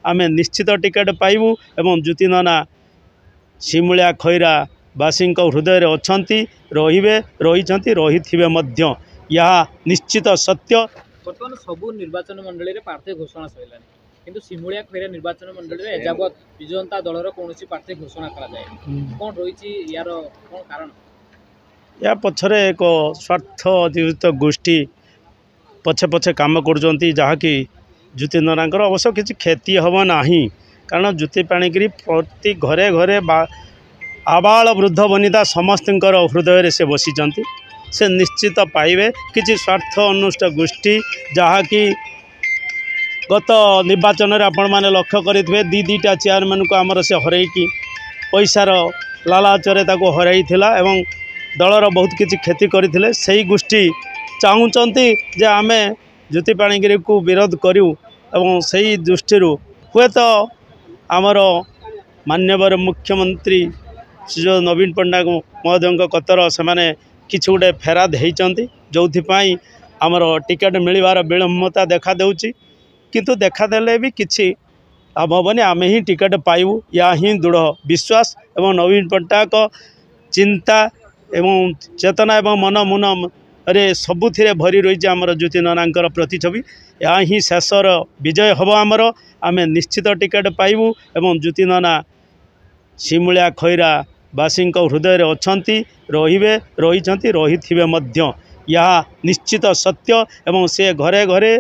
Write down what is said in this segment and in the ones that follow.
आमे निश्चित टिकेट पाइबू एवं ज्योति नना सिमुलिया खैरा बासी हृदय अच्छी रही रही यह निश्चित सत्य। बर्तमान सबू निर्वाचन मंडली रे प्रार्थी घोषणा सैलानी किंतु सिमुलिया खैरा निर्वाचन मंडली रे एजावत विजु जनता दलर कौन प्रार्थी घोषणा करा जाए कौन रही यार कौन कारण या पछरे एक स्वार्थयुक्त गोष्ठी पछे पछे काम करुँच जहाँकि ज्योति ननांकर अवश्य किसी क्षति हम ना कारण ज्योति पाणिग्री प्रति घरे घरे आबाल वृद्ध वनिता समस्त हृदय से बसीचंती से निश्चित पाइबे किसी स्वार्थ अनुष्ठ गोष्ठी जहाँकि गत निर्वाचन में आपण मैंने लक्ष्य करेंगे दीटा चेयरमैन को आमर से हरैकी पैसार लालचरे हरई एवं दलर बहुत किसी क्षति करते से गोष्ठी चाहूँगी जे आमे ज्योति पाणिग्री को विरोध करूँ एवं से दृष्टि हुए तो आमर मान्यवर मुख्यमंत्री श्री नवीन पट्टनायक महोदय कतर से किसी गोटे फेराद होती जो आमर टिकेट मिलवार विलम्बता देखा देउची किंतु देखादेले भी किसी लाभ हेनी आमे ही टिकेट पाइबू या ही दृढ़ विश्वास एवं नवीन पट्टनायक चिंता एवं चेतना एवं मन मुन अरे सबुथिरे भरी रही आमर ज्योति ननांकर प्रतिछवि या ही शेषर विजय हम आमर आमे निश्चित टिकेट पाइबू एवं ज्योति नना सिमुलिया खैरा बासी हृदय अच्छी रही रही यह निश्चित सत्य एवं से घरे घरे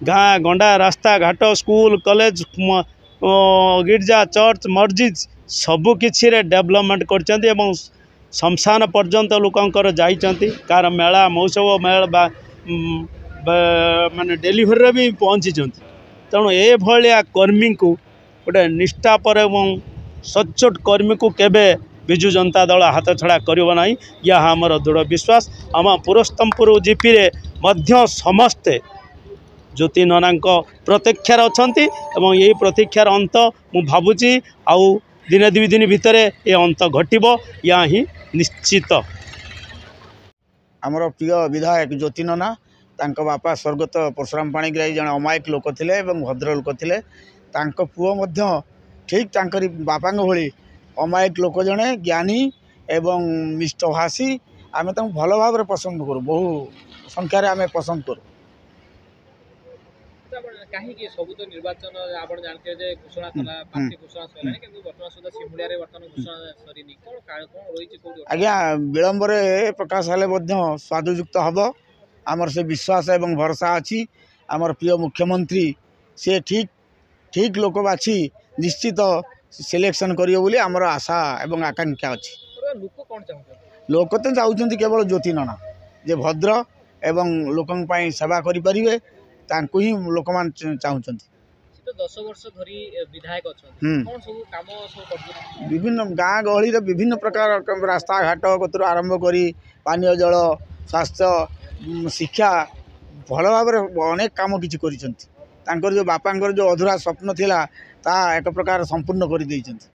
गाँ गंडा रास्ता घाट स्कूल कॉलेज गिरजा चर्च मस्जिद सबु किछि रे डेवलपमेंट करछन्ती एवं शमशान पर्यंत लोकंकर जाइछन्ती कार मेला महोत्सव मेला माने डेलीभर भी पहुँची तेणु ए भलिया कर्मी को गोटे निष्ठापर एवं सचोट कर्मी को केबे विजु जनता दल हाथ छड़ा करियो नाही यह आमर दृढ़ विश्वास। आम पुरस्तमपुर जीपी रे मध्य समस्ते ज्योति ननांक प्रतीक्षार अछंती एवं यही प्रतीक्षार अंत मु भाबुची आउ दिने दुई दिन भितर ये अंत घटिबो या ही निश्चित। आमर प्रिय विधायक ज्योति नना तांको बापा स्वर्गत परशुराम पाणिग्राही जन अमायिक लोक थिले एवं भद्र लोक थिले तांको पुओ मध्य ठीक तांकरी बापा भली अमायिक लोक जड़े ज्ञानी एवं मिष्टभाषी आम भल भाव पसंद करूँ बहु संख्यार आम पसंद करूँ कहीं सब तो निर्वाचन आपण जानते जे घोषणा कला पार्टी घोषणा सरानी किंतु वर्तमान सुधा सिमुलिया रे वर्तमान घोषणा सरीनी कोन रही कोन आज्ञा विलंब रे प्रकाश हेले मध्य स्वादयुक्त हब आमर से विश्वास एवं भरोसा अच्छी आमर प्रिय मुख्यमंत्री से ठीक ठीक लोक बाछी निश्चित सिलेक्शन करियो बोली आमर आशा एवं आकांक्षा अच्छी लोक तो चाहते केवल ज्योति नना जे भद्र एवं लोकन पाई सेवा करि परिबे तांको ही लोक मान चाहते 10 वर्ष धरी विधायक अच्छा कौन सब काम सब विभिन्न गाँ गहली विभिन्न प्रकार रास्ता घाट कतरू आरंभ करी पानीय जल स्वास्थ्य शिक्षा भल भाव अनेक काम किछि करिसंती तांकर जो बापांकर जो अधूरा स्वप्न थिला ता एक प्रकार संपूर्ण कर देइसंती।